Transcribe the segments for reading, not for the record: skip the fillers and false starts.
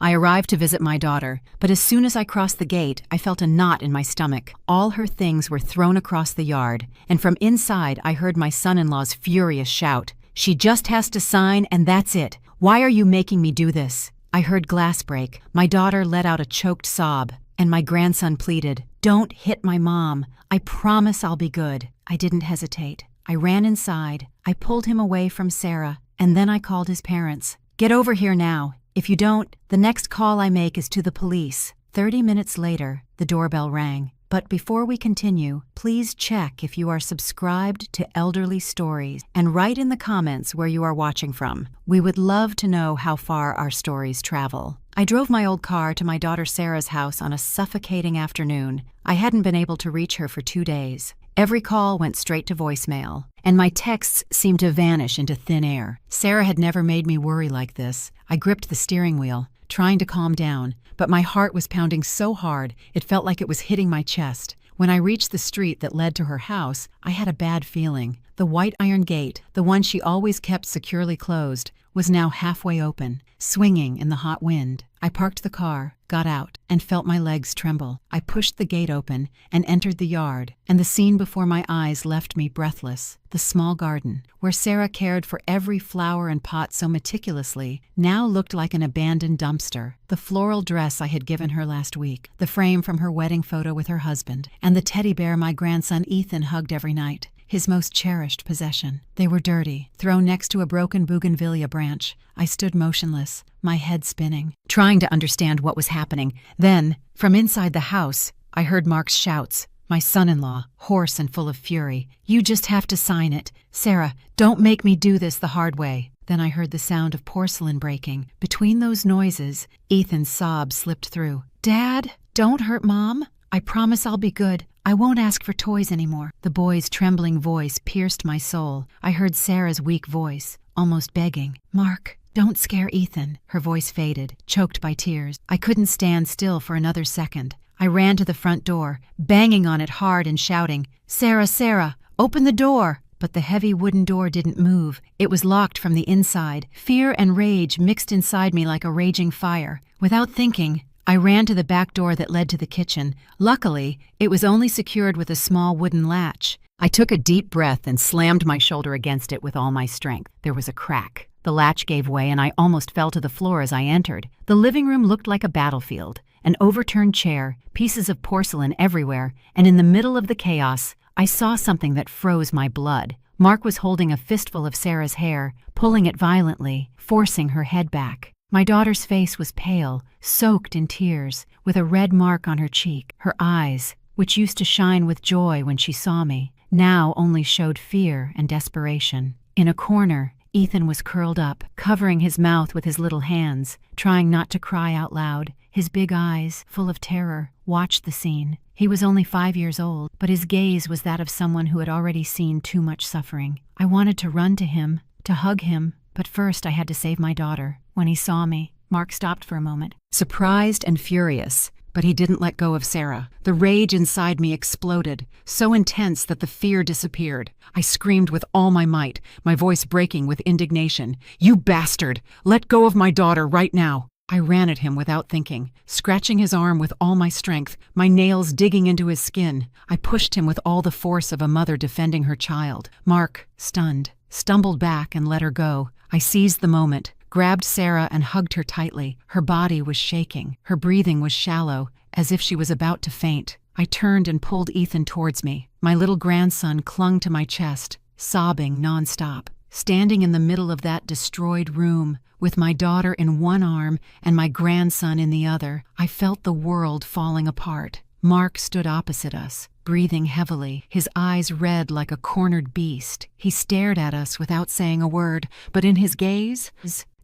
I arrived to visit my daughter, but as soon as I crossed the gate, I felt a knot in my stomach. All her things were thrown across the yard, and from inside I heard my son-in-law's furious shout, "She just has to sign and that's it. Why are you making me do this?" I heard glass break. My daughter let out a choked sob, and my grandson pleaded, "Don't hit my mom. I promise I'll be good." I didn't hesitate. I ran inside. I pulled him away from Sarah, and then I called his parents. "Get over here now. If you don't, the next call I make is to the police." 30 minutes later, the doorbell rang. But before we continue, please check if you are subscribed to Elderly Stories and write in the comments where you are watching from. We would love to know how far our stories travel. I drove my old car to my daughter Sarah's house on a suffocating afternoon. I hadn't been able to reach her for 2 days. Every call went straight to voicemail, and my texts seemed to vanish into thin air. Sarah had never made me worry like this. I gripped the steering wheel, trying to calm down, but my heart was pounding so hard it felt like it was hitting my chest. When I reached the street that led to her house, I had a bad feeling. The white iron gate, the one she always kept securely closed, was now halfway open, swinging in the hot wind. I parked the car, got out, and felt my legs tremble. I pushed the gate open and entered the yard, and the scene before my eyes left me breathless. The small garden, where Sarah cared for every flower and pot so meticulously, now looked like an abandoned dumpster. The floral dress I had given her last week, the frame from her wedding photo with her husband, and the teddy bear my grandson Ethan hugged every night, his most cherished possession. They were dirty, thrown next to a broken bougainvillea branch. I stood motionless, my head spinning, trying to understand what was happening. Then, from inside the house, I heard Mark's shouts, my son-in-law, hoarse and full of fury. "You just have to sign it. Sarah, don't make me do this the hard way." Then I heard the sound of porcelain breaking. Between those noises, Ethan's sobs slipped through. "Dad, don't hurt Mom. I promise I'll be good. I won't ask for toys anymore." The boy's trembling voice pierced my soul. I heard Sarah's weak voice, almost begging, "Mark, don't scare Ethan." Her voice faded, choked by tears. I couldn't stand still for another second. I ran to the front door, banging on it hard and shouting, "Sarah, Sarah, open the door!" But the heavy wooden door didn't move. It was locked from the inside. Fear and rage mixed inside me like a raging fire. Without thinking, I ran to the back door that led to the kitchen. Luckily, it was only secured with a small wooden latch. I took a deep breath and slammed my shoulder against it with all my strength. There was a crack. The latch gave way and I almost fell to the floor as I entered. The living room looked like a battlefield. An overturned chair, pieces of porcelain everywhere, and in the middle of the chaos, I saw something that froze my blood. Mark was holding a fistful of Sarah's hair, pulling it violently, forcing her head back. My daughter's face was pale, soaked in tears, with a red mark on her cheek. Her eyes, which used to shine with joy when she saw me, now only showed fear and desperation. In a corner, Ethan was curled up, covering his mouth with his little hands, trying not to cry out loud. His big eyes, full of terror, watched the scene. He was only 5 years old, but his gaze was that of someone who had already seen too much suffering. I wanted to run to him, to hug him, but first I had to save my daughter. When he saw me, Mark stopped for a moment, surprised and furious, but he didn't let go of Sarah. The rage inside me exploded, so intense that the fear disappeared. I screamed with all my might, my voice breaking with indignation. "You bastard! Let go of my daughter right now!" I ran at him without thinking, scratching his arm with all my strength, my nails digging into his skin. I pushed him with all the force of a mother defending her child. Mark, stunned, stumbled back and let her go. I seized the moment, grabbed Sarah and hugged her tightly. Her body was shaking. Her breathing was shallow, as if she was about to faint. I turned and pulled Ethan towards me. My little grandson clung to my chest, sobbing nonstop. Standing in the middle of that destroyed room, with my daughter in one arm and my grandson in the other, I felt the world falling apart. Mark stood opposite us, breathing heavily, his eyes red like a cornered beast. He stared at us without saying a word, but in his gaze,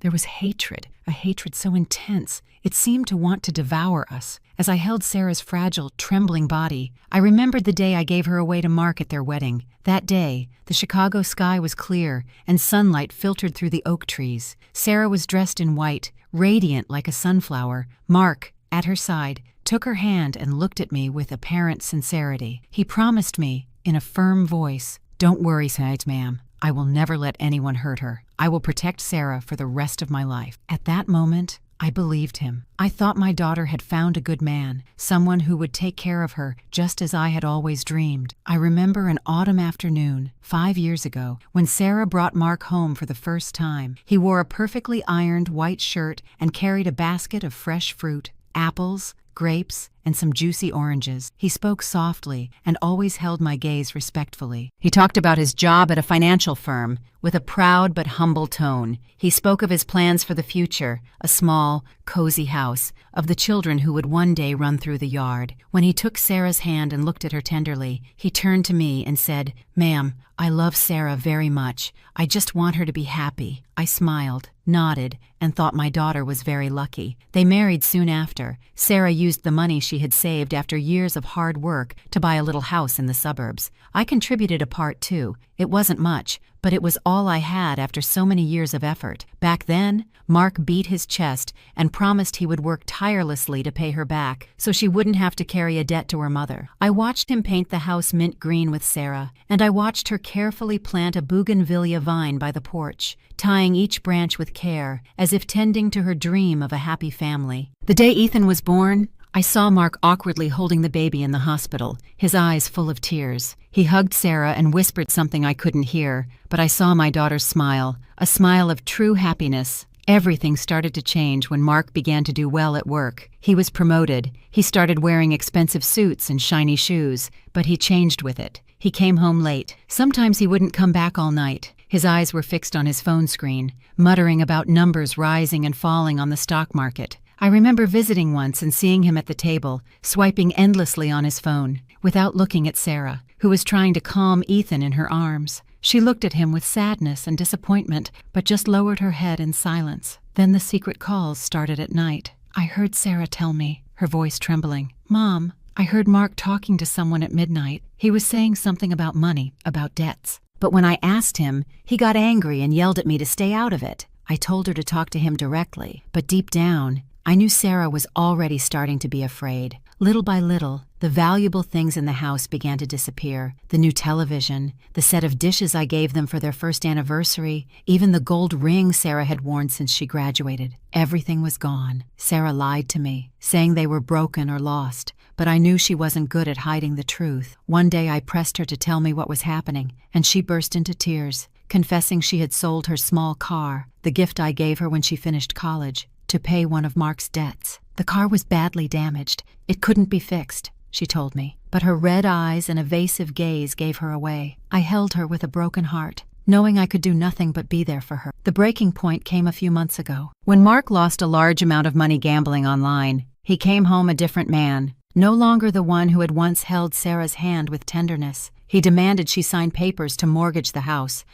there was hatred, a hatred so intense, it seemed to want to devour us. As I held Sarah's fragile, trembling body, I remembered the day I gave her away to Mark at their wedding. That day, the Chicago sky was clear, and sunlight filtered through the oak trees. Sarah was dressed in white, radiant like a sunflower. Mark, at her side, took her hand and looked at me with apparent sincerity. He promised me, in a firm voice, "Don't worry, Sides, ma'am. I will never let anyone hurt her. I will protect Sarah for the rest of my life." At that moment, I believed him. I thought my daughter had found a good man, someone who would take care of her just as I had always dreamed. I remember an autumn afternoon, 5 years ago, when Sarah brought Mark home for the first time. He wore a perfectly ironed white shirt and carried a basket of fresh fruit, apples, grapes, and some juicy oranges. He spoke softly and always held my gaze respectfully. He talked about his job at a financial firm with a proud but humble tone. He spoke of his plans for the future, a small, cozy house, of the children who would one day run through the yard. When he took Sarah's hand and looked at her tenderly, he turned to me and said, "Ma'am, I love Sarah very much. I just want her to be happy." I smiled, nodded, and thought my daughter was very lucky. They married soon after. Sarah used the money she had saved after years of hard work to buy a little house in the suburbs. I contributed a part too. It wasn't much, but it was all I had after so many years of effort. Back then, Mark beat his chest and promised he would work tirelessly to pay her back so she wouldn't have to carry a debt to her mother. I watched him paint the house mint green with Sarah, and I watched her carefully plant a bougainvillea vine by the porch, tying each branch with care, as if tending to her dream of a happy family. The day Ethan was born, I saw Mark awkwardly holding the baby in the hospital, his eyes full of tears. He hugged Sarah and whispered something I couldn't hear, but I saw my daughter's smile, a smile of true happiness. Everything started to change when Mark began to do well at work. He was promoted. He started wearing expensive suits and shiny shoes, but he changed with it. He came home late. Sometimes he wouldn't come back all night. His eyes were fixed on his phone screen, muttering about numbers rising and falling on the stock market. I remember visiting once and seeing him at the table, swiping endlessly on his phone, without looking at Sarah, who was trying to calm Ethan in her arms. She looked at him with sadness and disappointment, but just lowered her head in silence. Then the secret calls started at night. I heard Sarah tell me, her voice trembling, "Mom, I heard Mark talking to someone at midnight. He was saying something about money, about debts. But when I asked him, he got angry and yelled at me to stay out of it." I told her to talk to him directly, but deep down, I knew Sarah was already starting to be afraid. Little by little, the valuable things in the house began to disappear. The new television, the set of dishes I gave them for their first anniversary, even the gold ring Sarah had worn since she graduated. Everything was gone. Sarah lied to me, saying they were broken or lost, but I knew she wasn't good at hiding the truth. One day I pressed her to tell me what was happening, and she burst into tears, confessing she had sold her small car, the gift I gave her when she finished college, to pay one of Mark's debts. The car was badly damaged. It couldn't be fixed, she told me, but her red eyes and evasive gaze gave her away. I held her with a broken heart, knowing I could do nothing but be there for her. The breaking point came a few months ago. When Mark lost a large amount of money gambling online, he came home a different man, no longer the one who had once held Sarah's hand with tenderness. He demanded she sign papers to mortgage the house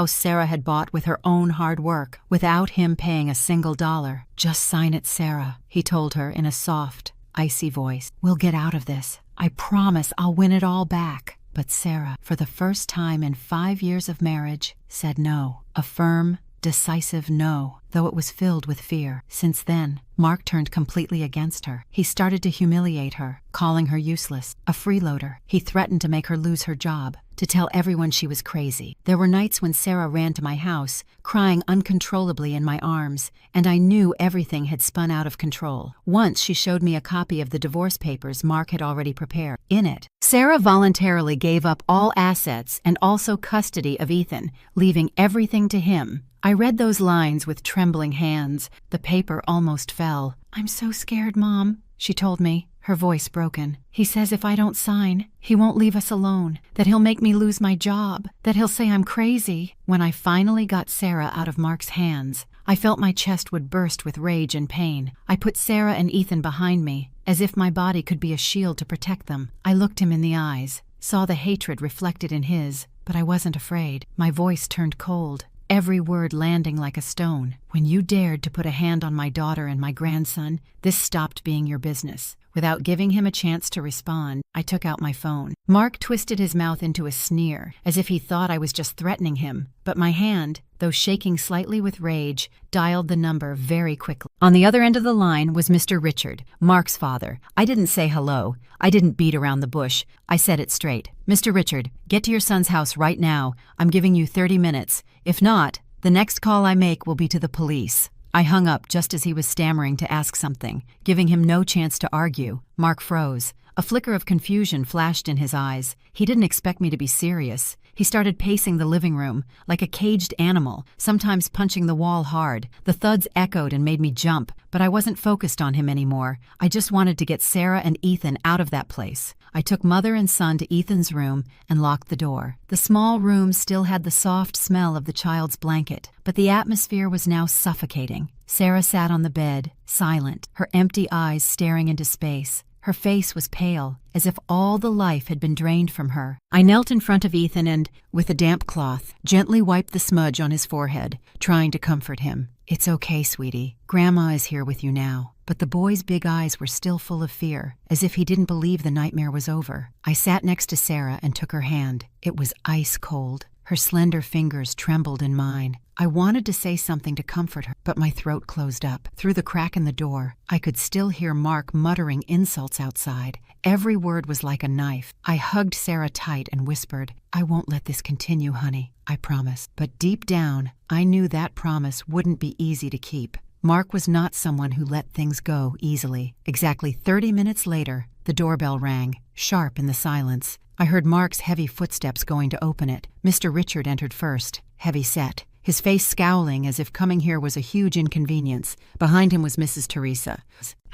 Sarah had bought with her own hard work, without him paying a single dollar. "Just sign it, Sarah," he told her in a soft, icy voice. "We'll get out of this. I promise I'll win it all back." But Sarah, for the first time in 5 years of marriage, said no. A firm, decisive no, though it was filled with fear. Since then, Mark turned completely against her. He started to humiliate her, calling her useless, a freeloader. He threatened to make her lose her job, to tell everyone she was crazy. There were nights when Sarah ran to my house, crying uncontrollably in my arms, and I knew everything had spun out of control. Once she showed me a copy of the divorce papers Mark had already prepared. In it, Sarah voluntarily gave up all assets and also custody of Ethan, leaving everything to him. I read those lines with trembling hands. The paper almost fell. "I'm so scared, Mom," she told me, her voice broken. "He says if I don't sign, he won't leave us alone, that he'll make me lose my job, that he'll say I'm crazy." When I finally got Sarah out of Mark's hands, I felt my chest would burst with rage and pain. I put Sarah and Ethan behind me, as if my body could be a shield to protect them. I looked him in the eyes, saw the hatred reflected in his, but I wasn't afraid. My voice turned cold, every word landing like a stone. "When you dared to put a hand on my daughter and my grandson, this stopped being your business." Without giving him a chance to respond, I took out my phone. Mark twisted his mouth into a sneer, as if he thought I was just threatening him, but my hand, though shaking slightly with rage, dialed the number very quickly. On the other end of the line was Mr. Richard, Mark's father. I didn't say hello. I didn't beat around the bush. I said it straight. "Mr. Richard, get to your son's house right now. I'm giving you 30 minutes. If not, the next call I make will be to the police." I hung up just as he was stammering to ask something, giving him no chance to argue. Mark froze. A flicker of confusion flashed in his eyes. He didn't expect me to be serious. He started pacing the living room, like a caged animal, sometimes punching the wall hard. The thuds echoed and made me jump, but I wasn't focused on him anymore. I just wanted to get Sarah and Ethan out of that place. I took mother and son to Ethan's room and locked the door. The small room still had the soft smell of the child's blanket, but the atmosphere was now suffocating. Sarah sat on the bed, silent, her empty eyes staring into space. Her face was pale, as if all the life had been drained from her. I knelt in front of Ethan and, with a damp cloth, gently wiped the smudge on his forehead, trying to comfort him. "It's okay, sweetie. Grandma is here with you now." But the boy's big eyes were still full of fear, as if he didn't believe the nightmare was over. I sat next to Sarah and took her hand. It was ice cold. Her slender fingers trembled in mine. I wanted to say something to comfort her, but my throat closed up. Through the crack in the door, I could still hear Mark muttering insults outside. Every word was like a knife. I hugged Sarah tight and whispered, "I won't let this continue, honey. I promise." But deep down, I knew that promise wouldn't be easy to keep. Mark was not someone who let things go easily. Exactly 30 minutes later, the doorbell rang, sharp in the silence. I heard Mark's heavy footsteps going to open it. Mr. Richard entered first, heavy-set, his face scowling as if coming here was a huge inconvenience. Behind him was Mrs. Teresa,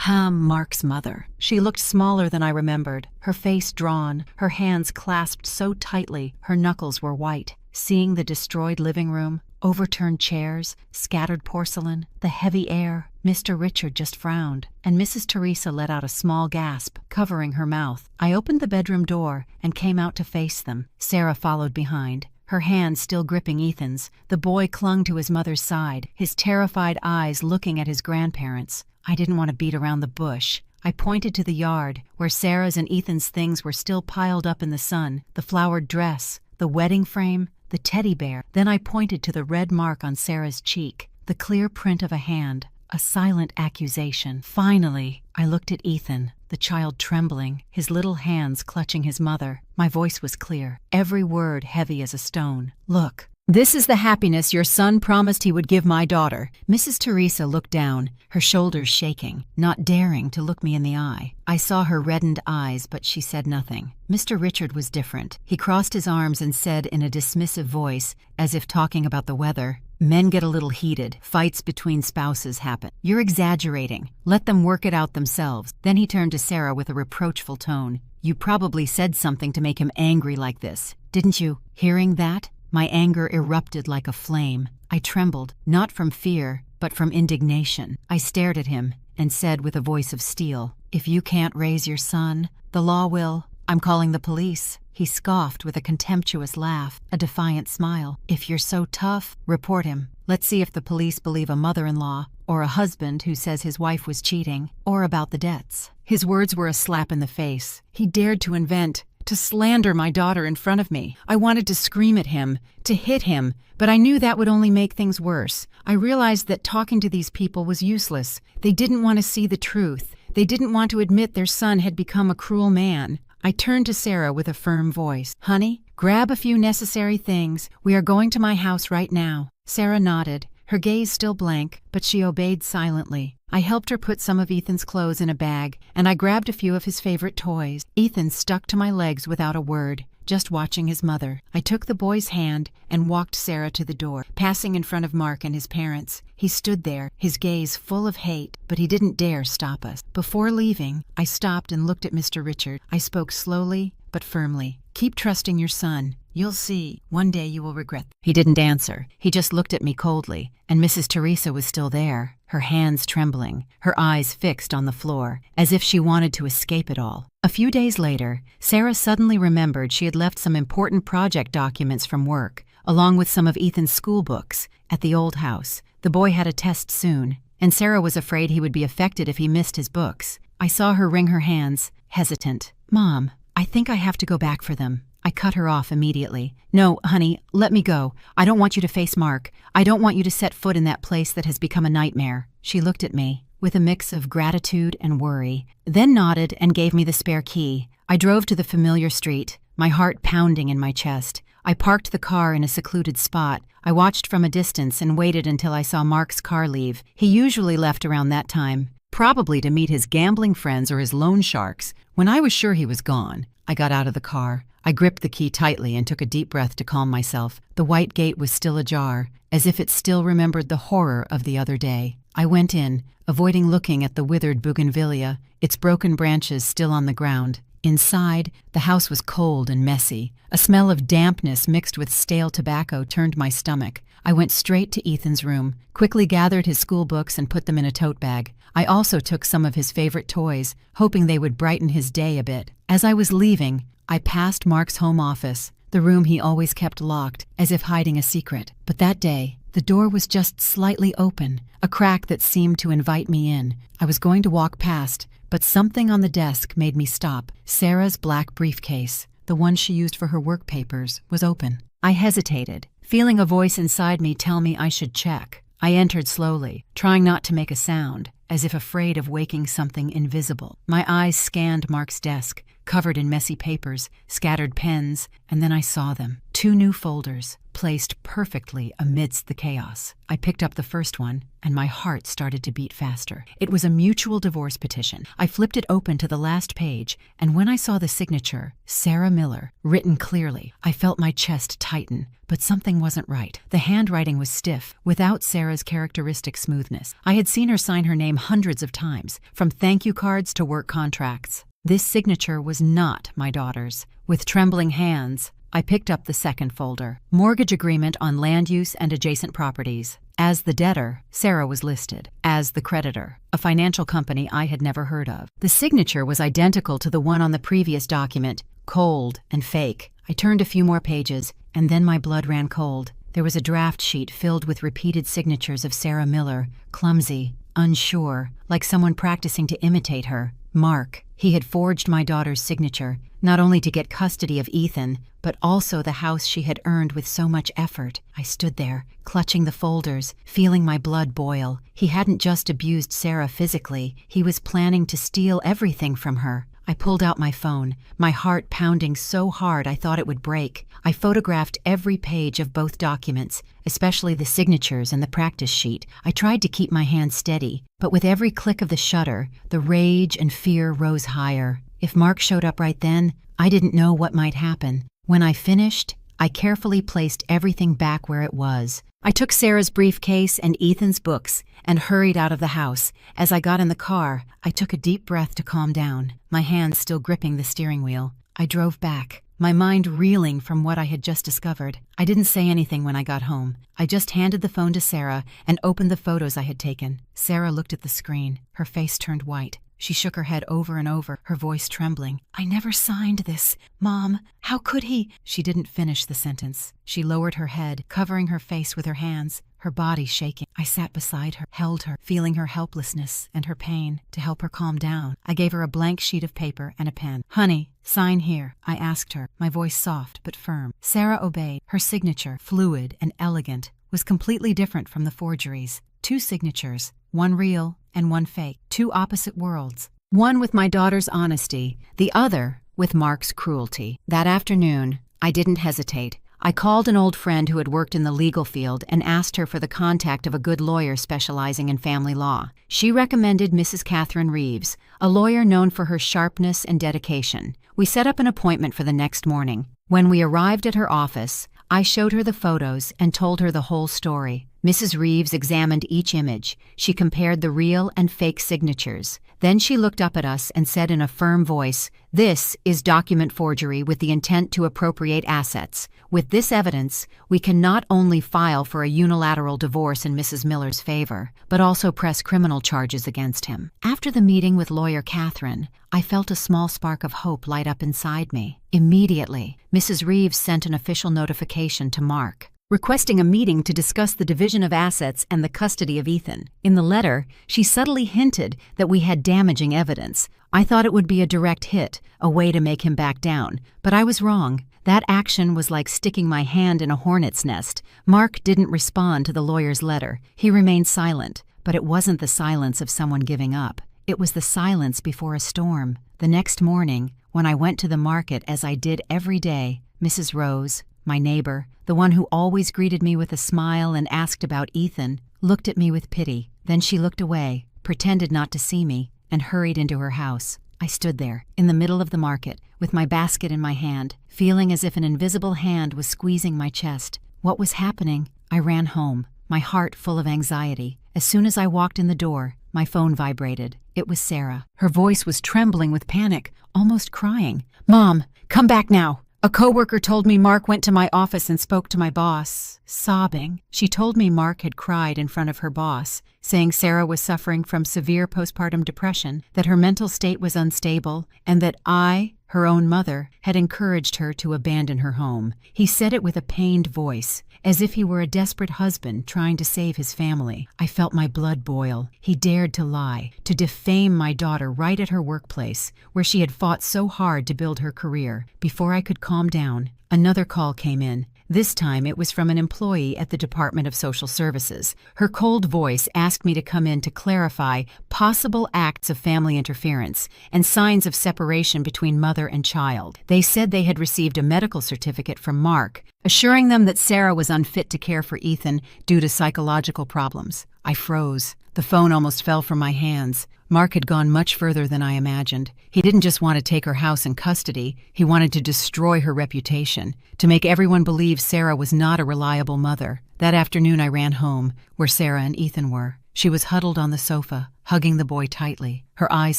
Mark's mother. She looked smaller than I remembered, her face drawn, her hands clasped so tightly her knuckles were white. Seeing the destroyed living room, overturned chairs, scattered porcelain, the heavy air, Mr. Richard just frowned, and Mrs. Teresa let out a small gasp, covering her mouth. I opened the bedroom door and came out to face them. Sarah followed behind, her hand still gripping Ethan's. The boy clung to his mother's side, his terrified eyes looking at his grandparents. I didn't want to beat around the bush. I pointed to the yard, where Sarah's and Ethan's things were still piled up in the sun, the flowered dress, the wedding frame, the teddy bear. Then I pointed to the red mark on Sarah's cheek, the clear print of a hand, a silent accusation. Finally, I looked at Ethan, the child trembling, his little hands clutching his mother. My voice was clear, every word heavy as a stone. "Look, this is the happiness your son promised he would give my daughter." Mrs. Teresa looked down, her shoulders shaking, not daring to look me in the eye. I saw her reddened eyes, but she said nothing. Mr. Richard was different. He crossed his arms and said in a dismissive voice, as if talking about the weather, "Men get a little heated. Fights between spouses happen. You're exaggerating. Let them work it out themselves." Then he turned to Sarah with a reproachful tone. "You probably said something to make him angry like this, didn't you?" Hearing that, my anger erupted like a flame. I trembled, not from fear, but from indignation. I stared at him and said with a voice of steel, "If you can't raise your son, the law will. I'm calling the police." He scoffed with a contemptuous laugh, a defiant smile. "If you're so tough, report him. Let's see if the police believe a mother-in-law, or a husband who says his wife was cheating, or about the debts." His words were a slap in the face. He dared to slander my daughter in front of me. I wanted to scream at him, to hit him, but I knew that would only make things worse. I realized that talking to these people was useless. They didn't want to see the truth. They didn't want to admit their son had become a cruel man. I turned to Sarah with a firm voice. "Honey, grab a few necessary things. We are going to my house right now." Sarah nodded, her gaze still blank, but she obeyed silently. I helped her put some of Ethan's clothes in a bag, and I grabbed a few of his favorite toys. Ethan stuck to my legs without a word, just watching his mother. I took the boy's hand and walked Sarah to the door, passing in front of Mark and his parents. He stood there, his gaze full of hate, but he didn't dare stop us. Before leaving, I stopped and looked at Mr. Richard. I spoke slowly but firmly. "Keep trusting your son. You'll see, one day you will regret." He didn't answer. He just looked at me coldly, and Mrs. Teresa was still there, her hands trembling, her eyes fixed on the floor, as if she wanted to escape it all. A few days later, Sarah suddenly remembered she had left some important project documents from work, along with some of Ethan's school books, at the old house. The boy had a test soon, and Sarah was afraid he would be affected if he missed his books. I saw her wring her hands, hesitant. "Mom, I think I have to go back for them." I cut her off immediately. "No, honey, let me go. I don't want you to face Mark. I don't want you to set foot in that place that has become a nightmare." She looked at me with a mix of gratitude and worry, then nodded and gave me the spare key. I drove to the familiar street, my heart pounding in my chest. I parked the car in a secluded spot. I watched from a distance and waited until I saw Mark's car leave. He usually left around that time, probably to meet his gambling friends or his loan sharks. When I was sure he was gone, I got out of the car. I gripped the key tightly and took a deep breath to calm myself. The white gate was still ajar, as if it still remembered the horror of the other day. I went in, avoiding looking at the withered bougainvillea, its broken branches still on the ground. Inside, the house was cold and messy. A smell of dampness mixed with stale tobacco turned my stomach. I went straight to Ethan's room, quickly gathered his school books and put them in a tote bag. I also took some of his favorite toys, hoping they would brighten his day a bit. As I was leaving, I passed Mark's home office, the room he always kept locked, as if hiding a secret. But that day, the door was just slightly open, a crack that seemed to invite me in. I was going to walk past, but something on the desk made me stop. Sarah's black briefcase, the one she used for her work papers, was open. I hesitated, feeling a voice inside me tell me I should check. I entered slowly, trying not to make a sound, as if afraid of waking something invisible. My eyes scanned Mark's desk, covered in messy papers, scattered pens, and then I saw them. 2 new folders, placed perfectly amidst the chaos. I picked up the first one, and my heart started to beat faster. It was a mutual divorce petition. I flipped it open to the last page, and when I saw the signature, Sarah Miller, written clearly, I felt my chest tighten. But something wasn't right. The handwriting was stiff, without Sarah's characteristic smoothness. I had seen her sign her name hundreds of times, from thank you cards to work contracts. This signature was not my daughter's. With trembling hands, I picked up the second folder. Mortgage agreement on land use and adjacent properties. As the debtor, Sarah was listed. As the creditor, a financial company I had never heard of. The signature was identical to the one on the previous document, cold and fake. I turned a few more pages, and then my blood ran cold. There was a draft sheet filled with repeated signatures of Sarah Miller, clumsy, unsure, like someone practicing to imitate her. Mark. He had forged my daughter's signature, not only to get custody of Ethan, but also the house she had earned with so much effort. I stood there, clutching the folders, feeling my blood boil. He hadn't just abused Sarah physically, he was planning to steal everything from her. I pulled out my phone, my heart pounding so hard I thought it would break. I photographed every page of both documents, especially the signatures and the practice sheet. I tried to keep my hand steady, but with every click of the shutter, the rage and fear rose higher. If Mark showed up right then, I didn't know what might happen. When I finished, I carefully placed everything back where it was. I took Sarah's briefcase and Ethan's books and hurried out of the house. As I got in the car, I took a deep breath to calm down, my hands still gripping the steering wheel. I drove back, my mind reeling from what I had just discovered. I didn't say anything when I got home. I just handed the phone to Sarah and opened the photos I had taken. Sarah looked at the screen. Her face turned white. She shook her head over and over, her voice trembling. "I never signed this. Mom, how could he?" She didn't finish the sentence. She lowered her head, covering her face with her hands, her body shaking. I sat beside her, held her, feeling her helplessness and her pain. To help her calm down, I gave her a blank sheet of paper and a pen. "Honey, sign here," I asked her, my voice soft but firm. Sarah obeyed. Her signature, fluid and elegant, was completely different from the forgeries. 2 signatures, one real and one fake. 2 opposite worlds. One with my daughter's honesty, the other with Mark's cruelty. That afternoon, I didn't hesitate. I called an old friend who had worked in the legal field and asked her for the contact of a good lawyer specializing in family law. She recommended Mrs. Catherine Reeves, a lawyer known for her sharpness and dedication. We set up an appointment for the next morning. When we arrived at her office, I showed her the photos and told her the whole story. Mrs. Reeves examined each image. She compared the real and fake signatures. Then she looked up at us and said in a firm voice, "This is document forgery with the intent to appropriate assets. With this evidence, we can not only file for a unilateral divorce in Mrs. Miller's favor, but also press criminal charges against him." After the meeting with lawyer Catherine, I felt a small spark of hope light up inside me. Immediately, Mrs. Reeves sent an official notification to Mark, requesting a meeting to discuss the division of assets and the custody of Ethan. In the letter, she subtly hinted that we had damaging evidence. I thought it would be a direct hit, a way to make him back down, but I was wrong. That action was like sticking my hand in a hornet's nest. Mark didn't respond to the lawyer's letter. He remained silent, but it wasn't the silence of someone giving up. It was the silence before a storm. The next morning, when I went to the market as I did every day, Mrs. Rose, My neighbor, the one who always greeted me with a smile and asked about Ethan, looked at me with pity. Then she looked away, pretended not to see me, and hurried into her house. I stood there, in the middle of the market, with my basket in my hand, feeling as if an invisible hand was squeezing my chest. What was happening? I ran home, my heart full of anxiety. As soon as I walked in the door, my phone vibrated. It was Sarah. Her voice was trembling with panic, almost crying. "Mom, come back now. A coworker told me Mark went to my office and spoke to my boss." Sobbing, she told me Mark had cried in front of her boss, saying Sarah was suffering from severe postpartum depression, that her mental state was unstable, and that I, her own mother, had encouraged her to abandon her home. He said it with a pained voice, as if he were a desperate husband trying to save his family. I felt my blood boil. He dared to lie, to defame my daughter right at her workplace, where she had fought so hard to build her career. Before I could calm down, another call came in. This time it was from an employee at the Department of Social Services. Her cold voice asked me to come in to clarify possible acts of family interference and signs of separation between mother and child. They said they had received a medical certificate from Mark, assuring them that Sarah was unfit to care for Ethan due to psychological problems. I froze. The phone almost fell from my hands. Mark had gone much further than I imagined. He didn't just want to take her house in custody, he wanted to destroy her reputation, to make everyone believe Sarah was not a reliable mother. That afternoon I ran home, where Sarah and Ethan were. She was huddled on the sofa, hugging the boy tightly, her eyes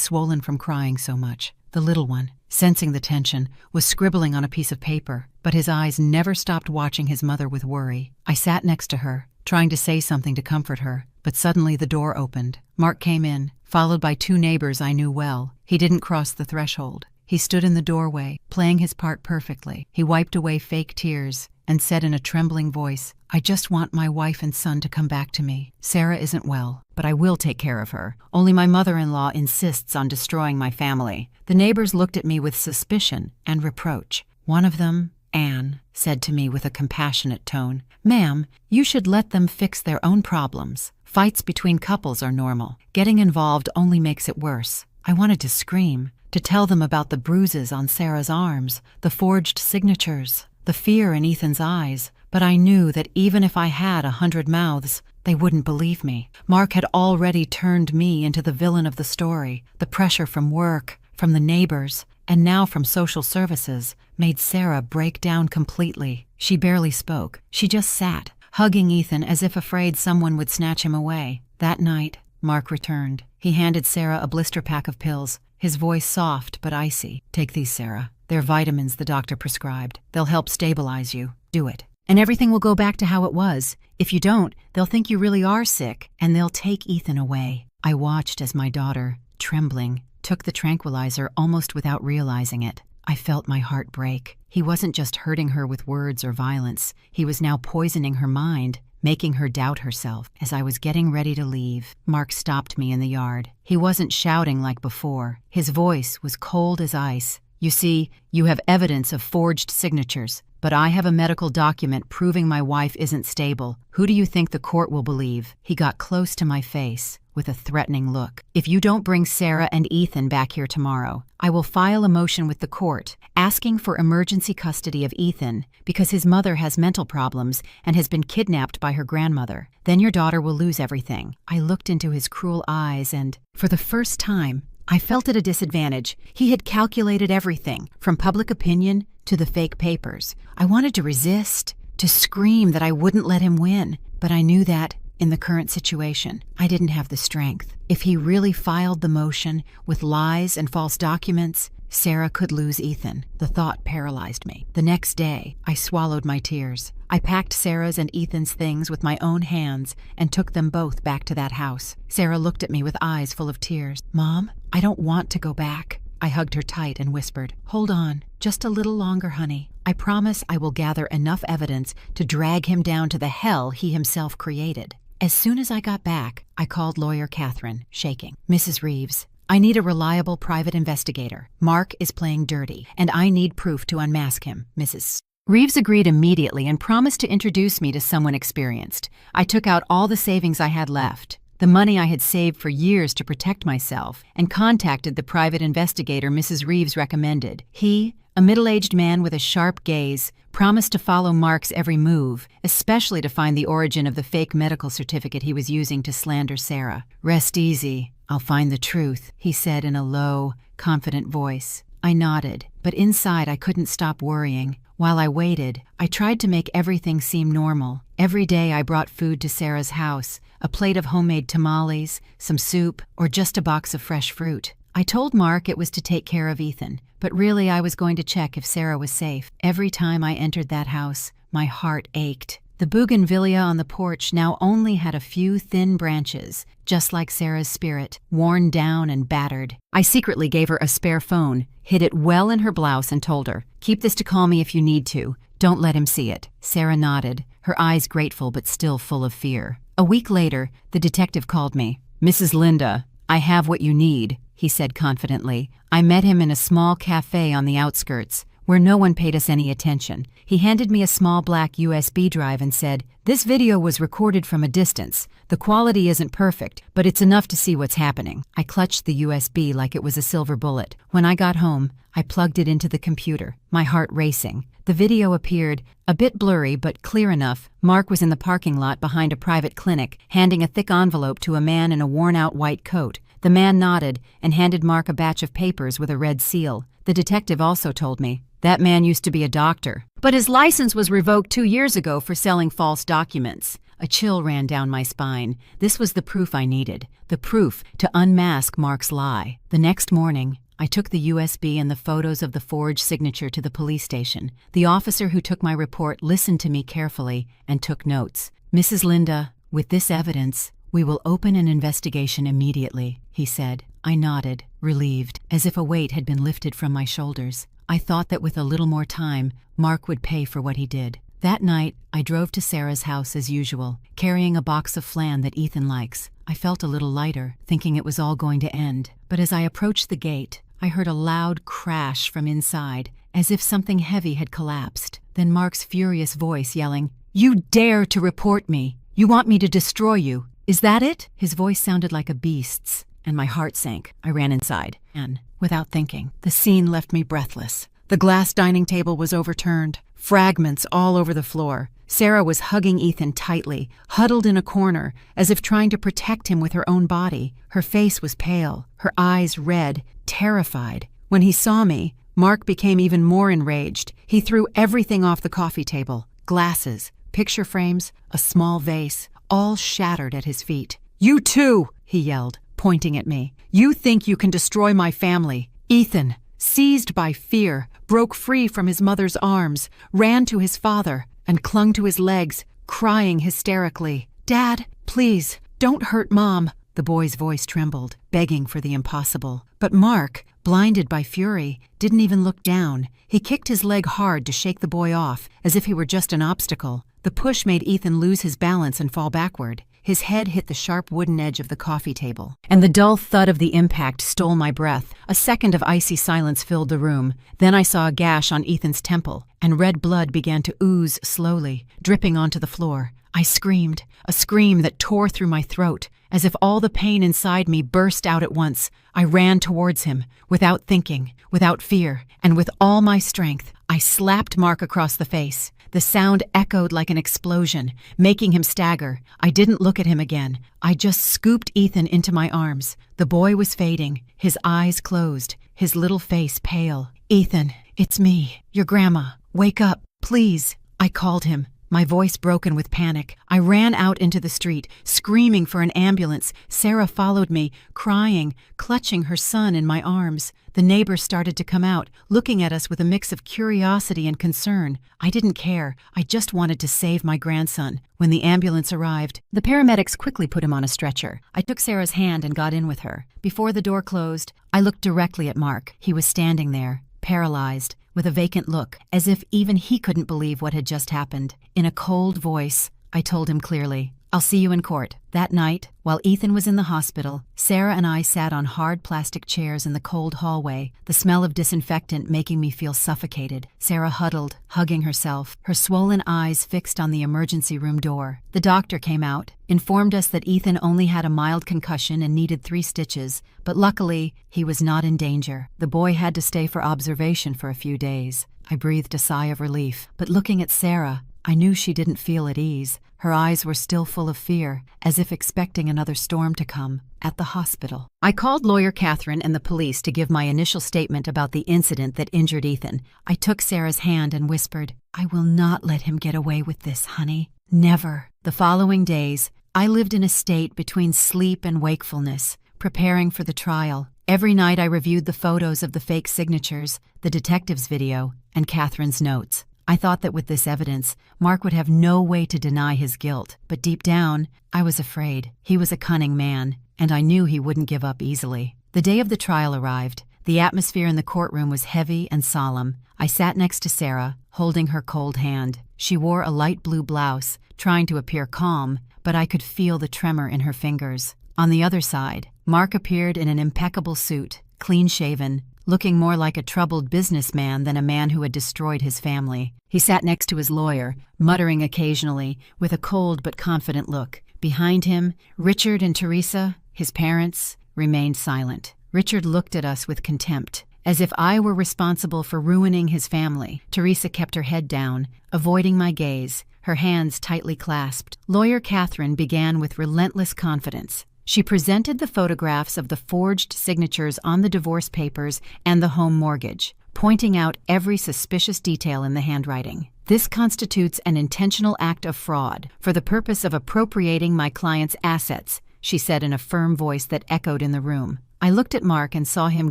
swollen from crying so much. The little one, sensing the tension, was scribbling on a piece of paper, but his eyes never stopped watching his mother with worry. I sat next to her, trying to say something to comfort her, but suddenly the door opened. Mark came in, followed by two neighbors I knew well. He didn't cross the threshold. He stood in the doorway, playing his part perfectly. He wiped away fake tears and said in a trembling voice, "I just want my wife and son to come back to me. Sarah isn't well, but I will take care of her. Only my mother-in-law insists on destroying my family." The neighbors looked at me with suspicion and reproach. One of them, Anne, said to me with a compassionate tone, "Ma'am, you should let them fix their own problems. Fights between couples are normal. Getting involved only makes it worse." I wanted to scream, to tell them about the bruises on Sarah's arms, the forged signatures, the fear in Ethan's eyes, but I knew that even if I had 100 mouths, they wouldn't believe me. Mark had already turned me into the villain of the story. The pressure from work, from the neighbors, and now from social services, made Sarah break down completely. She barely spoke. She just sat, hugging Ethan as if afraid someone would snatch him away. That night, Mark returned. He handed Sarah a blister pack of pills, his voice soft but icy. "Take these, Sarah. They're vitamins the doctor prescribed. They'll help stabilize you. Do it. And everything will go back to how it was. If you don't, they'll think you really are sick, and they'll take Ethan away." I watched as my daughter, trembling, took the tranquilizer almost without realizing it. I felt my heart break. He wasn't just hurting her with words or violence. He was now poisoning her mind, making her doubt herself. As I was getting ready to leave, Mark stopped me in the yard. He wasn't shouting like before. His voice was cold as ice. "You see, you have evidence of forged signatures, but I have a medical document proving my wife isn't stable. Who do you think the court will believe?" He got close to my face with a threatening look. "If you don't bring Sarah and Ethan back here tomorrow, I will file a motion with the court asking for emergency custody of Ethan because his mother has mental problems and has been kidnapped by her grandmother. Then your daughter will lose everything." I looked into his cruel eyes and, for the first time, I felt at a disadvantage. He had calculated everything, from public opinion to the fake papers. I wanted to resist, to scream that I wouldn't let him win, but I knew that, in the current situation, I didn't have the strength. If he really filed the motion with lies and false documents, Sarah could lose Ethan. The thought paralyzed me. The next day, I swallowed my tears. I packed Sarah's and Ethan's things with my own hands and took them both back to that house. Sarah looked at me with eyes full of tears. "Mom, I don't want to go back." I hugged her tight and whispered, "Hold on, just a little longer, honey. I promise I will gather enough evidence to drag him down to the hell he himself created." As soon as I got back, I called lawyer Catherine, shaking. "Mrs. Reeves, I need a reliable private investigator. Mark is playing dirty, and I need proof to unmask him, Mrs. Reeves agreed immediately and promised to introduce me to someone experienced. I took out all the savings I had left. the money I had saved for years to protect myself, and contacted the private investigator Mrs. Reeves recommended. He, a middle-aged man with a sharp gaze, promised to follow Mark's every move, especially to find the origin of the fake medical certificate he was using to slander Sarah. "Rest easy. I'll find the truth," he said in a low, confident voice. I nodded, but inside I couldn't stop worrying. While I waited, I tried to make everything seem normal. Every day I brought food to Sarah's house, a plate of homemade tamales, some soup, or just a box of fresh fruit. I told Mark it was to take care of Ethan, but really I was going to check if Sarah was safe. Every time I entered that house, my heart ached. The bougainvillea on the porch now only had a few thin branches, just like Sarah's spirit, worn down and battered. I secretly gave her a spare phone, hid it well in her blouse, and told her, "Keep this to call me if you need to. Don't let him see it." Sarah nodded, her eyes grateful but still full of fear. A week later, the detective called me. "Mrs. Linda, I have what you need," he said confidently. I met him in a small cafe on the outskirts, where no one paid us any attention. He handed me a small black USB drive and said, "This video was recorded from a distance. The quality isn't perfect, but it's enough to see what's happening." I clutched the USB like it was a silver bullet. When I got home, I plugged it into the computer, my heart racing. The video appeared, a bit blurry but clear enough. Mark was in the parking lot behind a private clinic, handing a thick envelope to a man in a worn-out white coat. The man nodded and handed Mark a batch of papers with a red seal. The detective also told me, "That man used to be a doctor, but his license was revoked 2 years ago for selling false documents." A chill ran down my spine. This was the proof I needed, the proof to unmask Mark's lie. The next morning, I took the USB and the photos of the forged signature to the police station. The officer who took my report listened to me carefully and took notes. "Mrs. Linda, with this evidence, we will open an investigation immediately," he said. I nodded, relieved, as if a weight had been lifted from my shoulders. I thought that with a little more time, Mark would pay for what he did. That night, I drove to Sarah's house as usual, carrying a box of flan that Ethan likes. I felt a little lighter, thinking it was all going to end. But as I approached the gate, I heard a loud crash from inside, as if something heavy had collapsed. Then Mark's furious voice yelling, "You dare to report me! You want me to destroy you! Is that it?" His voice sounded like a beast's, and my heart sank. I ran inside, and, without thinking, the scene left me breathless. The glass dining table was overturned, fragments all over the floor. Sarah was hugging Ethan tightly, huddled in a corner, as if trying to protect him with her own body. Her face was pale, her eyes red, terrified. When he saw me, Mark became even more enraged. He threw everything off the coffee table, glasses, picture frames, a small vase, all shattered at his feet. "You too!" he yelled, pointing at me. "You think you can destroy my family." Ethan, seized by fear, broke free from his mother's arms, ran to his father, and clung to his legs, crying hysterically. "Dad, please, don't hurt Mom." The boy's voice trembled, begging for the impossible. But Mark, blinded by fury, didn't even look down. He kicked his leg hard to shake the boy off, as if he were just an obstacle. The push made Ethan lose his balance and fall backward. His head hit the sharp wooden edge of the coffee table, and the dull thud of the impact stole my breath. A second of icy silence filled the room. Then I saw a gash on Ethan's temple, and red blood began to ooze slowly, dripping onto the floor. I screamed, a scream that tore through my throat, as if all the pain inside me burst out at once. I ran towards him, without thinking, without fear, and with all my strength, I slapped Mark across the face. The sound echoed like an explosion, making him stagger. I didn't look at him again. I just scooped Ethan into my arms. The boy was fading, his eyes closed, his little face pale. "Ethan, it's me, your grandma. Wake up, please." I called him, my voice broken with panic. I ran out into the street, screaming for an ambulance. Sarah followed me, crying, clutching her son in my arms. The neighbors started to come out, looking at us with a mix of curiosity and concern. I didn't care. I just wanted to save my grandson. When the ambulance arrived, the paramedics quickly put him on a stretcher. I took Sarah's hand and got in with her. Before the door closed, I looked directly at Mark. He was standing there, paralyzed, with a vacant look, as if even he couldn't believe what had just happened. In a cold voice, I told him clearly, I'll see you in court." That night, while Ethan was in the hospital, Sarah and I sat on hard plastic chairs in the cold hallway, the smell of disinfectant making me feel suffocated. Sarah huddled, hugging herself, her swollen eyes fixed on the emergency room door. The doctor came out, informed us that Ethan only had a mild concussion and needed 3 stitches, but luckily, he was not in danger. The boy had to stay for observation for a few days. I breathed a sigh of relief, but looking at Sarah, I knew she didn't feel at ease. Her eyes were still full of fear, as if expecting another storm to come, at the hospital. I called lawyer Catherine and the police to give my initial statement about the incident that injured Ethan. I took Sarah's hand and whispered, "I will not let him get away with this, honey. Never." The following days, I lived in a state between sleep and wakefulness, preparing for the trial. Every night I reviewed the photos of the fake signatures, the detective's video, and Catherine's notes. I thought that with this evidence, Mark would have no way to deny his guilt, but deep down, I was afraid. He was a cunning man, and I knew he wouldn't give up easily. The day of the trial arrived. The atmosphere in the courtroom was heavy and solemn. I sat next to Sarah, holding her cold hand. She wore a light blue blouse, trying to appear calm, but I could feel the tremor in her fingers. On the other side, Mark appeared in an impeccable suit, clean-shaven, looking more like a troubled businessman than a man who had destroyed his family. He sat next to his lawyer, muttering occasionally, with a cold but confident look. Behind him, Richard and Teresa, his parents, remained silent. Richard looked at us with contempt, as if I were responsible for ruining his family. Teresa kept her head down, avoiding my gaze, her hands tightly clasped. Lawyer Catherine began with relentless confidence. She presented the photographs of the forged signatures on the divorce papers and the home mortgage, pointing out every suspicious detail in the handwriting. "This constitutes an intentional act of fraud for the purpose of appropriating my client's assets," she said in a firm voice that echoed in the room. I looked at Mark and saw him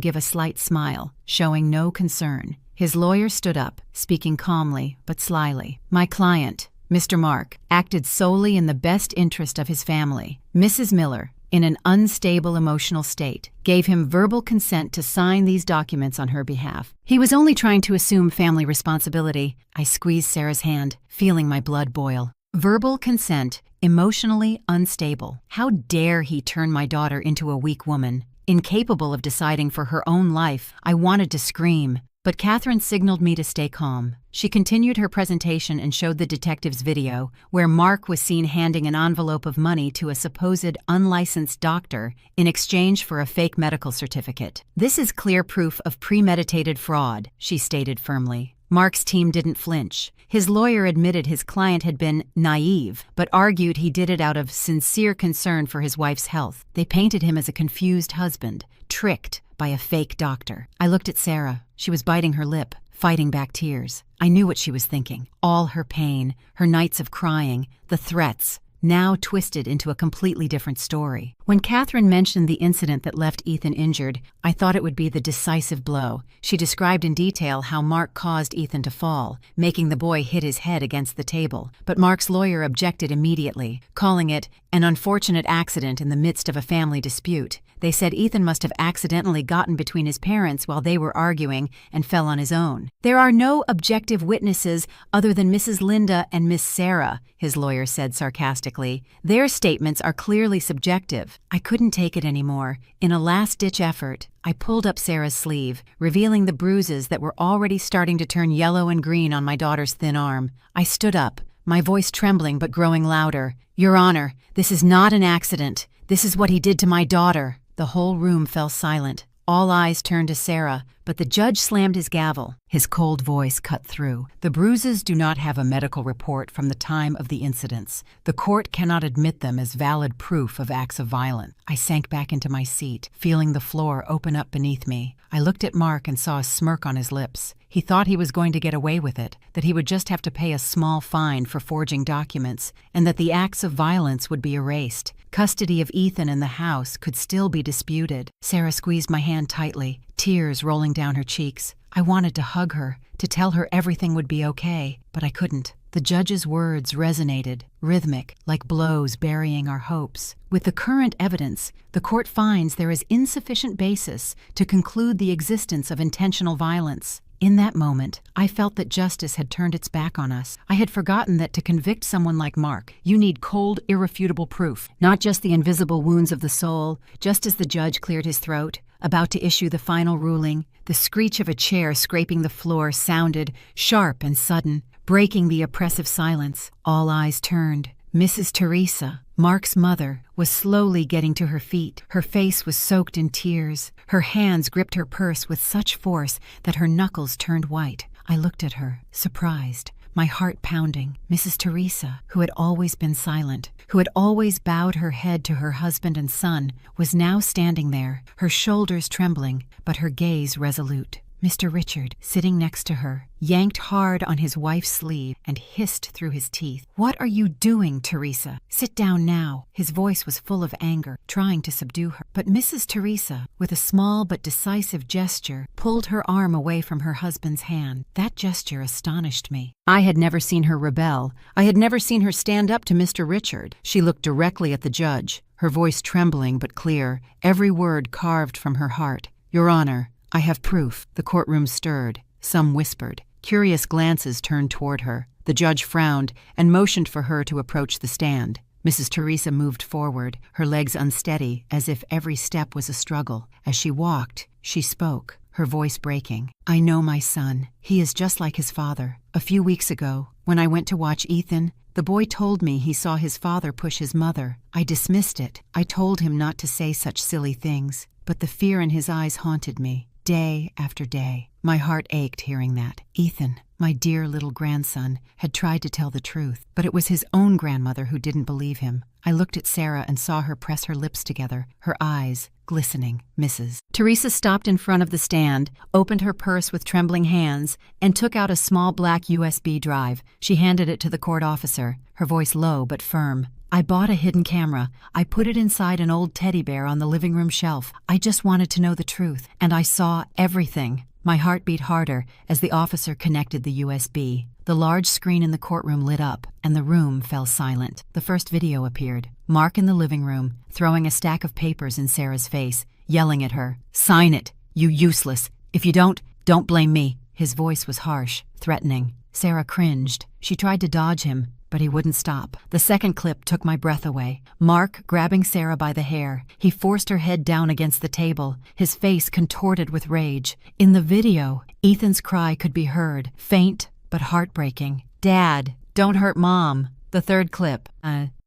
give a slight smile, showing no concern. His lawyer stood up, speaking calmly but slyly. "My client, Mr. Mark, acted solely in the best interest of his family. Mrs. Miller, in an unstable emotional state, gave him verbal consent to sign these documents on her behalf. He was only trying to assume family responsibility." I squeezed Sarah's hand, feeling my blood boil. Verbal consent, emotionally unstable. How dare he turn my daughter into a weak woman? Incapable of deciding for her own life, I wanted to scream. But Catherine signaled me to stay calm. She continued her presentation and showed the detective's video, where Mark was seen handing an envelope of money to a supposed unlicensed doctor in exchange for a fake medical certificate. "This is clear proof of premeditated fraud," she stated firmly. Mark's team didn't flinch. His lawyer admitted his client had been naive, but argued he did it out of sincere concern for his wife's health. They painted him as a confused husband, tricked by a fake doctor. I looked at Sarah. She was biting her lip, fighting back tears. I knew what she was thinking. All her pain, her nights of crying, the threats, now twisted into a completely different story. When Catherine mentioned the incident that left Ethan injured, I thought it would be the decisive blow. She described in detail how Mark caused Ethan to fall, making the boy hit his head against the table. But Mark's lawyer objected immediately, calling it an unfortunate accident in the midst of a family dispute. They said Ethan must have accidentally gotten between his parents while they were arguing and fell on his own. "There are no objective witnesses other than Mrs. Linda and Miss Sarah," his lawyer said sarcastically. "Their statements are clearly subjective." I couldn't take it anymore. In a last-ditch effort, I pulled up Sarah's sleeve, revealing the bruises that were already starting to turn yellow and green on my daughter's thin arm. I stood up, my voice trembling but growing louder. "Your Honor, this is not an accident. This is what he did to my daughter." The whole room fell silent. All eyes turned to Sarah, but the judge slammed his gavel. His cold voice cut through. "The bruises do not have a medical report from the time of the incidents. The court cannot admit them as valid proof of acts of violence." I sank back into my seat, feeling the floor open up beneath me. I looked at Mark and saw a smirk on his lips. He thought he was going to get away with it, that he would just have to pay a small fine for forging documents, and that the acts of violence would be erased. Custody of Ethan in the house could still be disputed. Sarah squeezed my hand tightly, tears rolling down her cheeks. I wanted to hug her, to tell her everything would be okay, but I couldn't. The judge's words resonated, rhythmic, like blows burying our hopes. With the current evidence, the court finds there is insufficient basis to conclude the existence of intentional violence. In that moment, I felt that justice had turned its back on us. I had forgotten that to convict someone like Mark, you need cold, irrefutable proof, not just the invisible wounds of the soul. Just as the judge cleared his throat, about to issue the final ruling, the screech of a chair scraping the floor sounded, sharp and sudden, breaking the oppressive silence. All eyes turned. Mrs. Teresa, Mark's mother, was slowly getting to her feet. Her face was soaked in tears. Her hands gripped her purse with such force that her knuckles turned white. I looked at her, surprised, my heart pounding. Mrs. Teresa, who had always been silent, who had always bowed her head to her husband and son, was now standing there, her shoulders trembling, but her gaze resolute. Mr. Richard, sitting next to her, yanked hard on his wife's sleeve and hissed through his teeth. "What are you doing, Teresa? Sit down now." His voice was full of anger, trying to subdue her. But Mrs. Teresa, with a small but decisive gesture, pulled her arm away from her husband's hand. That gesture astonished me. I had never seen her rebel. I had never seen her stand up to Mr. Richard. She looked directly at the judge, her voice trembling but clear, every word carved from her heart. "Your Honor, I have proof." The courtroom stirred. Some whispered. Curious glances turned toward her. The judge frowned and motioned for her to approach the stand. Mrs. Teresa moved forward, her legs unsteady, as if every step was a struggle. As she walked, she spoke, her voice breaking. "I know my son. He is just like his father. A few weeks ago, when I went to watch Ethan, the boy told me he saw his father push his mother. I dismissed it. I told him not to say such silly things, but the fear in his eyes haunted me. Day after day, my heart ached hearing that. Ethan, my dear little grandson, had tried to tell the truth, but it was his own grandmother who didn't believe him. I looked at Sarah and saw her press her lips together, her eyes glistening. Mrs. Teresa stopped in front of the stand, opened her purse with trembling hands, and took out a small black USB drive. She handed it to the court officer, her voice low but firm. "I bought a hidden camera. I put it inside an old teddy bear on the living room shelf. I just wanted to know the truth, and I saw everything." My heart beat harder as the officer connected the USB. The large screen in the courtroom lit up, and the room fell silent. The first video appeared. Mark in the living room, throwing a stack of papers in Sarah's face, yelling at her, "Sign it, you useless. If you don't blame me." His voice was harsh, threatening. Sarah cringed. She tried to dodge him, but he wouldn't stop. The second clip took my breath away. Mark grabbing Sarah by the hair. He forced her head down against the table, his face contorted with rage. In the video, Ethan's cry could be heard, faint but heartbreaking. "Dad, don't hurt Mom." The third clip,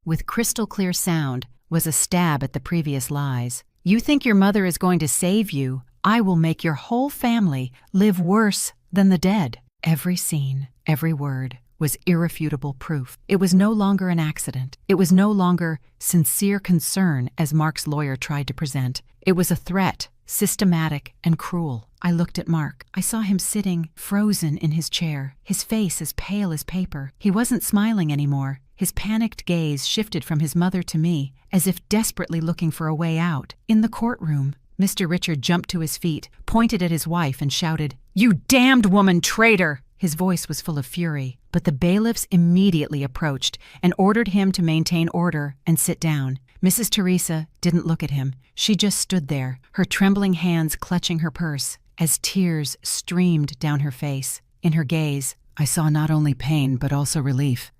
with crystal clear sound, was a stab at the previous lies. "You think your mother is going to save you? I will make your whole family live worse than the dead." Every scene, every word, was irrefutable proof. It was no longer an accident. It was no longer sincere concern, as Mark's lawyer tried to present. It was a threat, systematic and cruel. I looked at Mark. I saw him sitting, frozen in his chair, his face as pale as paper. He wasn't smiling anymore. His panicked gaze shifted from his mother to me, as if desperately looking for a way out. In the courtroom, Mr. Richard jumped to his feet, pointed at his wife, and shouted, "You damned woman, traitor!" His voice was full of fury, but the bailiffs immediately approached and ordered him to maintain order and sit down. Mrs. Teresa didn't look at him. She just stood there, her trembling hands clutching her purse, as tears streamed down her face. In her gaze, I saw not only pain but also relief,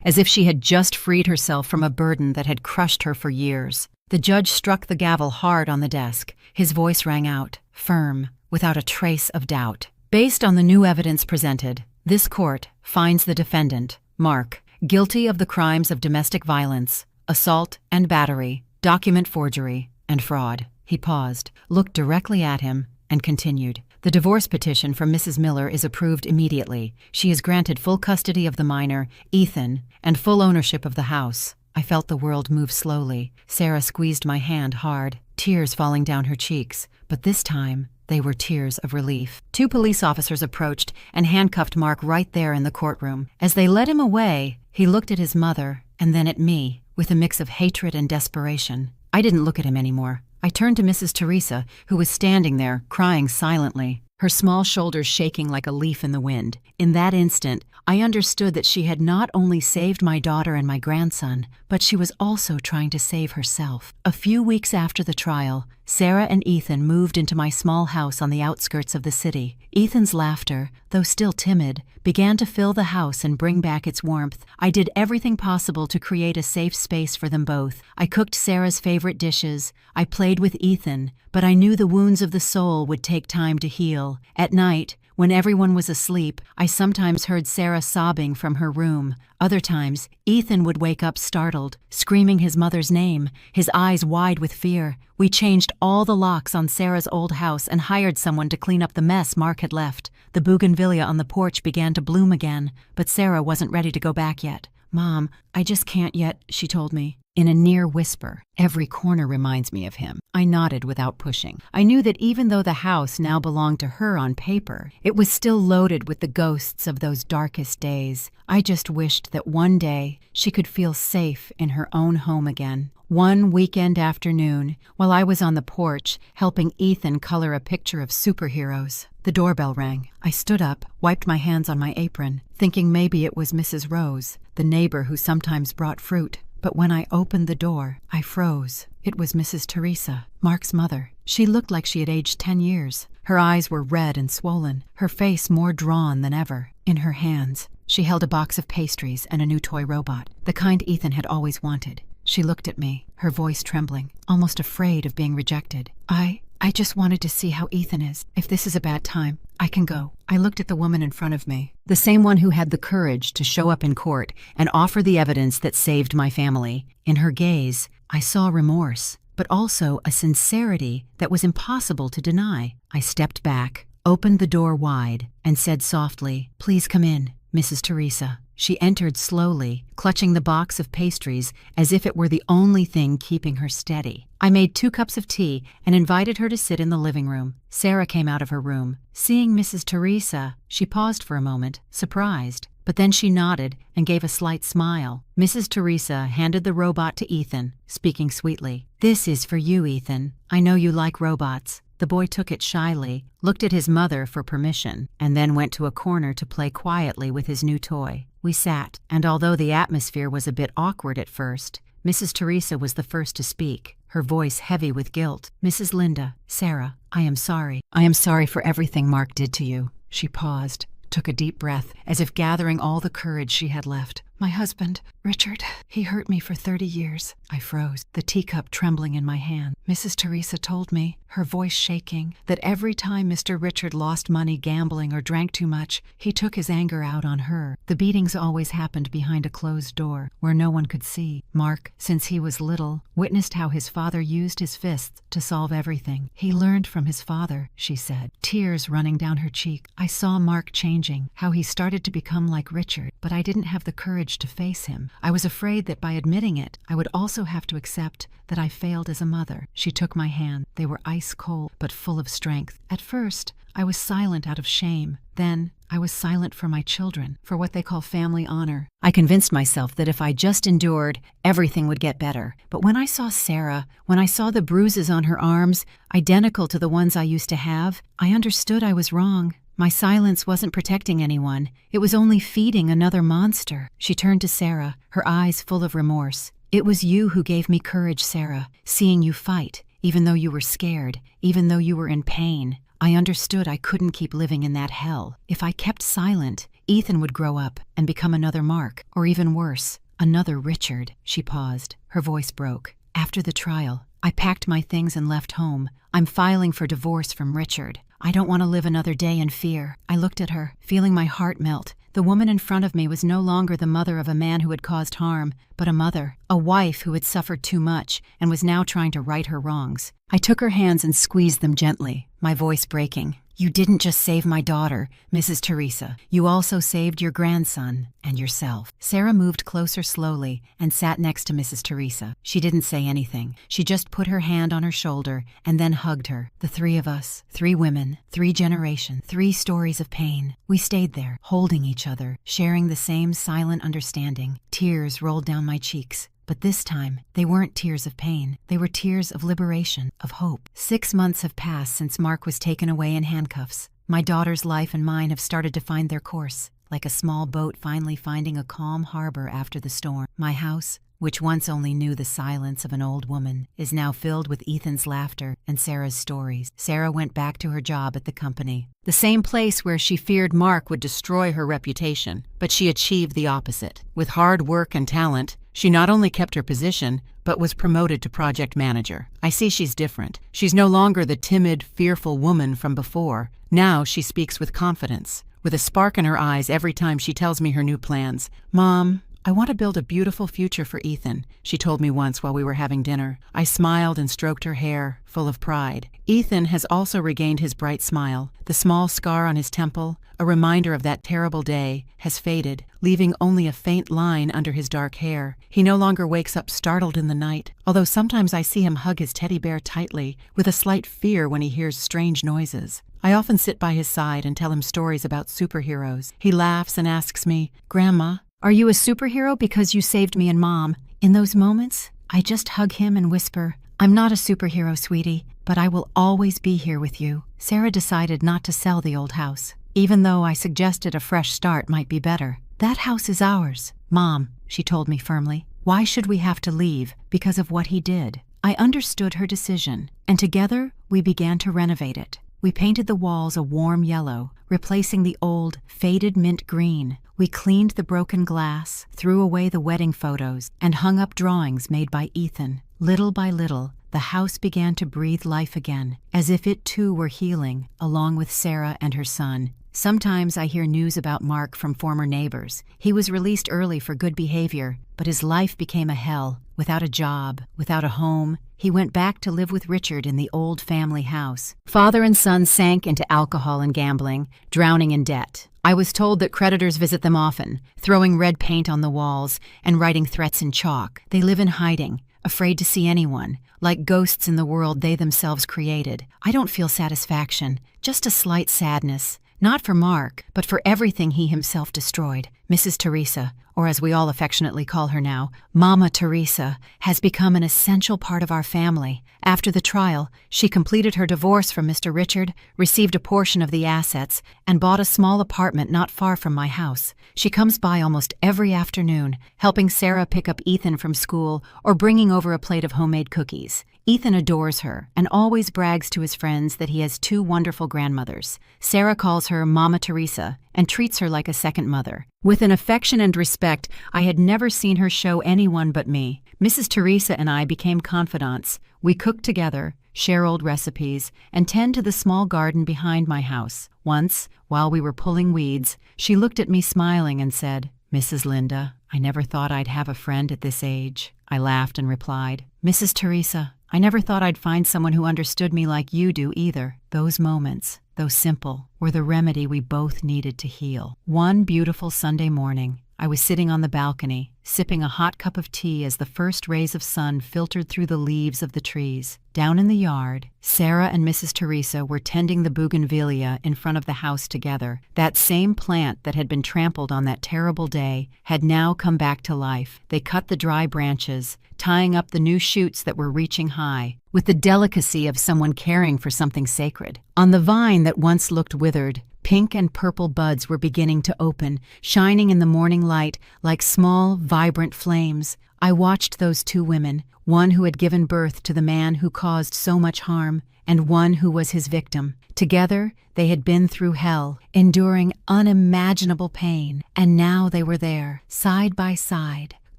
as if she had just freed herself from a burden that had crushed her for years. The judge struck the gavel hard on the desk. His voice rang out, firm, without a trace of doubt. "Based on the new evidence presented, this court finds the defendant, Mark, guilty of the crimes of domestic violence, assault and battery, document forgery, and fraud." He paused, looked directly at him, and continued. "The divorce petition from Mrs. Miller is approved immediately. She is granted full custody of the minor, Ethan, and full ownership of the house." I felt the world move slowly. Sarah squeezed my hand hard, tears falling down her cheeks, but this time they were tears of relief. 2 police officers approached and handcuffed Mark right there in the courtroom. As they led him away, he looked at his mother and then at me with a mix of hatred and desperation. I didn't look at him anymore. I turned to Mrs. Teresa, who was standing there, crying silently, her small shoulders shaking like a leaf in the wind. In that instant, I understood that she had not only saved my daughter and my grandson, but she was also trying to save herself. A few weeks after the trial, Sarah and Ethan moved into my small house on the outskirts of the city. Ethan's laughter, though still timid, began to fill the house and bring back its warmth. I did everything possible to create a safe space for them both. I cooked Sarah's favorite dishes. I played with Ethan, but I knew the wounds of the soul would take time to heal. At night, when everyone was asleep, I sometimes heard Sarah sobbing from her room. Other times, Ethan would wake up startled, screaming his mother's name, his eyes wide with fear. We changed all the locks on Sarah's old house and hired someone to clean up the mess Mark had left. The bougainvillea on the porch began to bloom again, but Sarah wasn't ready to go back yet. "Mom, I just can't yet," she told me. In a near whisper, "Every corner reminds me of him." I nodded without pushing. I knew that even though the house now belonged to her on paper, it was still loaded with the ghosts of those darkest days. I just wished that one day she could feel safe in her own home again. One weekend afternoon, while I was on the porch helping Ethan color a picture of superheroes, the doorbell rang. I stood up, wiped my hands on my apron, thinking maybe it was Mrs. Rose, the neighbor who sometimes brought fruit. But when I opened the door, I froze. It was Mrs. Teresa, Mark's mother. She looked like she had aged 10 years. Her eyes were red and swollen, her face more drawn than ever. In her hands, she held a box of pastries and a new toy robot, the kind Ethan had always wanted. She looked at me, her voice trembling, almost afraid of being rejected. I just wanted to see how Ethan is. If this is a bad time, I can go." I looked at the woman in front of me, the same one who had the courage to show up in court and offer the evidence that saved my family. In her gaze, I saw remorse, but also a sincerity that was impossible to deny. I stepped back, opened the door wide, and said softly, "Please come in, Mrs. Teresa." She entered slowly, clutching the box of pastries as if it were the only thing keeping her steady. I made 2 cups of tea and invited her to sit in the living room. Sarah came out of her room. Seeing Mrs. Teresa, she paused for a moment, surprised, but then she nodded and gave a slight smile. Mrs. Teresa handed the robot to Ethan, speaking sweetly. "This is for you, Ethan. I know you like robots." The boy took it shyly, looked at his mother for permission, and then went to a corner to play quietly with his new toy. We sat, and although the atmosphere was a bit awkward at first, Mrs. Teresa was the first to speak, her voice heavy with guilt. "Mrs. Linda, Sarah, I am sorry. I am sorry for everything Mark did to you." She paused, took a deep breath, as if gathering all the courage she had left. "My husband, Richard, he hurt me for 30 years. I froze, the teacup trembling in my hand. Mrs. Teresa told me, her voice shaking, that every time Mr. Richard lost money gambling or drank too much, he took his anger out on her. The beatings always happened behind a closed door, where no one could see. Mark, since he was little, witnessed how his father used his fists to solve everything. He learned from his father," she said, tears running down her cheek. "I saw Mark changing, how he started to become like Richard, but I didn't have the courage to face him. I was afraid that by admitting it, I would also have to accept that I failed as a mother." She took my hand. They were ice cold, but full of strength. At first, I was silent out of shame. Then, I was silent for my children, for what they call family honor. I convinced myself that if I just endured, everything would get better. But when I saw Sarah, when I saw the bruises on her arms, identical to the ones I used to have, I understood I was wrong. My silence wasn't protecting anyone. It was only feeding another monster. She turned to Sarah, her eyes full of remorse. "It was you who gave me courage, Sarah, seeing you fight, even though you were scared, even though you were in pain. I understood I couldn't keep living in that hell. If I kept silent, Ethan would grow up and become another Mark, or even worse, another Richard." She paused. Her voice broke. "After the trial, I packed my things and left home. I'm filing for divorce from Richard. I don't want to live another day in fear." I looked at her, feeling my heart melt. The woman in front of me was no longer the mother of a man who had caused harm, but a mother, a wife who had suffered too much and was now trying to right her wrongs. I took her hands and squeezed them gently, my voice breaking. "You didn't just save my daughter, Mrs. Teresa. You also saved your grandson and yourself." Sarah moved closer slowly and sat next to Mrs. Teresa. She didn't say anything. She just put her hand on her shoulder and then hugged her. The 3 of us, 3 women, 3 generations, 3 stories of pain. We stayed there, holding each other, sharing the same silent understanding. Tears rolled down my cheeks. But this time, they weren't tears of pain. They were tears of liberation, of hope. 6 months have passed since Mark was taken away in handcuffs. My daughter's life and mine have started to find their course, like a small boat finally finding a calm harbor after the storm. My house, which once only knew the silence of an old woman, is now filled with Ethan's laughter and Sarah's stories. Sarah went back to her job at the company, the same place where she feared Mark would destroy her reputation, but she achieved the opposite. With hard work and talent, she not only kept her position, but was promoted to project manager. I see she's different. She's no longer the timid, fearful woman from before. Now she speaks with confidence, with a spark in her eyes every time she tells me her new plans. "Mom, I want to build a beautiful future for Ethan," she told me once while we were having dinner. I smiled and stroked her hair, full of pride. Ethan has also regained his bright smile. The small scar on his temple, a reminder of that terrible day, has faded, leaving only a faint line under his dark hair. He no longer wakes up startled in the night, although sometimes I see him hug his teddy bear tightly, with a slight fear when he hears strange noises. I often sit by his side and tell him stories about superheroes. He laughs and asks me, "Grandma, are you a superhero because you saved me and Mom?" In those moments, I just hug him and whisper, "I'm not a superhero, sweetie, but I will always be here with you." Sarah decided not to sell the old house, even though I suggested a fresh start might be better. "That house is ours, Mom," she told me firmly. "Why should we have to leave because of what he did?" I understood her decision, and together we began to renovate it. We painted the walls a warm yellow, replacing the old, faded mint green. We cleaned the broken glass, threw away the wedding photos, and hung up drawings made by Ethan. Little by little, the house began to breathe life again, as if it too were healing, along with Sarah and her son. Sometimes I hear news about Mark from former neighbors. He was released early for good behavior, but his life became a hell. Without a job, without a home, he went back to live with Richard in the old family house. Father and son sank into alcohol and gambling, drowning in debt. I was told that creditors visit them often, throwing red paint on the walls and writing threats in chalk. They live in hiding, afraid to see anyone, like ghosts in the world they themselves created. I don't feel satisfaction, just a slight sadness. Not for Mark, but for everything he himself destroyed. Mrs. Teresa, or as we all affectionately call her now, Mama Teresa, has become an essential part of our family. After the trial, she completed her divorce from Mr. Richard, received a portion of the assets, and bought a small apartment not far from my house. She comes by almost every afternoon, helping Sarah pick up Ethan from school or bringing over a plate of homemade cookies. Ethan adores her and always brags to his friends that he has 2 wonderful grandmothers. Sarah calls her Mama Teresa and treats her like a second mother. With an affection and respect I had never seen her show anyone but me. Mrs. Teresa and I became confidants. We cook together, share old recipes, and tend to the small garden behind my house. Once, while we were pulling weeds, she looked at me smiling and said, "Mrs. Linda, I never thought I'd have a friend at this age." I laughed and replied, "Mrs. Teresa, I never thought I'd find someone who understood me like you do either." Those moments, though simple, were the remedy we both needed to heal. One beautiful Sunday morning, I was sitting on the balcony, sipping a hot cup of tea as the first rays of sun filtered through the leaves of the trees. Down in the yard, Sarah and Mrs. Teresa were tending the bougainvillea in front of the house together. That same plant that had been trampled on that terrible day had now come back to life. They cut the dry branches, tying up the new shoots that were reaching high, with the delicacy of someone caring for something sacred. On the vine that once looked withered, pink and purple buds were beginning to open, shining in the morning light like small, vibrant flames. I watched those 2 women, one who had given birth to the man who caused so much harm, and one who was his victim. Together, they had been through hell, enduring unimaginable pain, and now they were there, side by side,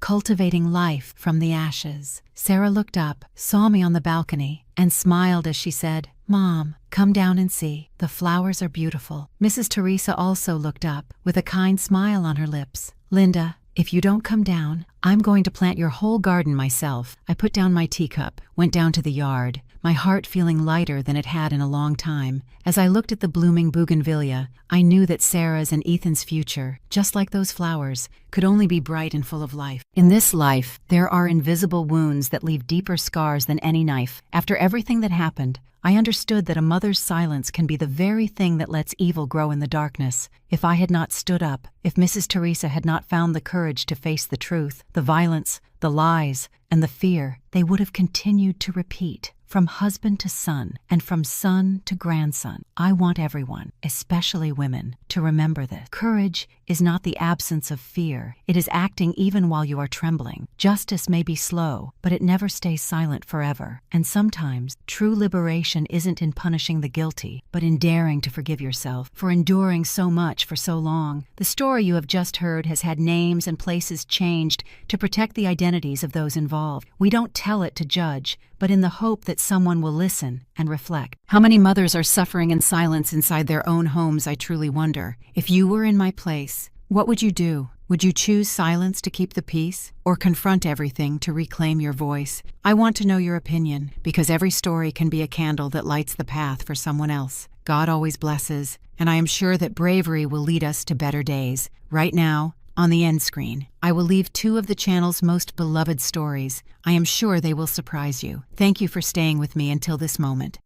cultivating life from the ashes. Sarah looked up, saw me on the balcony, and smiled as she said, "Mom, come down and see. The flowers are beautiful." Mrs. Teresa also looked up, with a kind smile on her lips. "Linda, if you don't come down, I'm going to plant your whole garden myself." I put down my teacup, went down to the yard, my heart feeling lighter than it had in a long time. As I looked at the blooming bougainvillea, I knew that Sarah's and Ethan's future, just like those flowers, could only be bright and full of life. In this life, there are invisible wounds that leave deeper scars than any knife. After everything that happened, I understood that a mother's silence can be the very thing that lets evil grow in the darkness. If I had not stood up, if Mrs. Teresa had not found the courage to face the truth, the violence, the lies, and the fear, they would have continued to repeat, from husband to son, and from son to grandson. I want everyone, especially women, to remember this. Courage is not the absence of fear. It is acting even while you are trembling. Justice may be slow, but it never stays silent forever. And sometimes, true liberation isn't in punishing the guilty, but in daring to forgive yourself for enduring so much for so long. The story you have just heard has had names and places changed to protect the identities of those involved. We don't tell it to judge, but in the hope that someone will listen and reflect. How many mothers are suffering in silence inside their own homes, I truly wonder. If you were in my place, what would you do? Would you choose silence to keep the peace, or confront everything to reclaim your voice? I want to know your opinion, because every story can be a candle that lights the path for someone else. God always blesses, and I am sure that bravery will lead us to better days. Right now, on the end screen, I will leave 2 of the channel's most beloved stories. I am sure they will surprise you. Thank you for staying with me until this moment.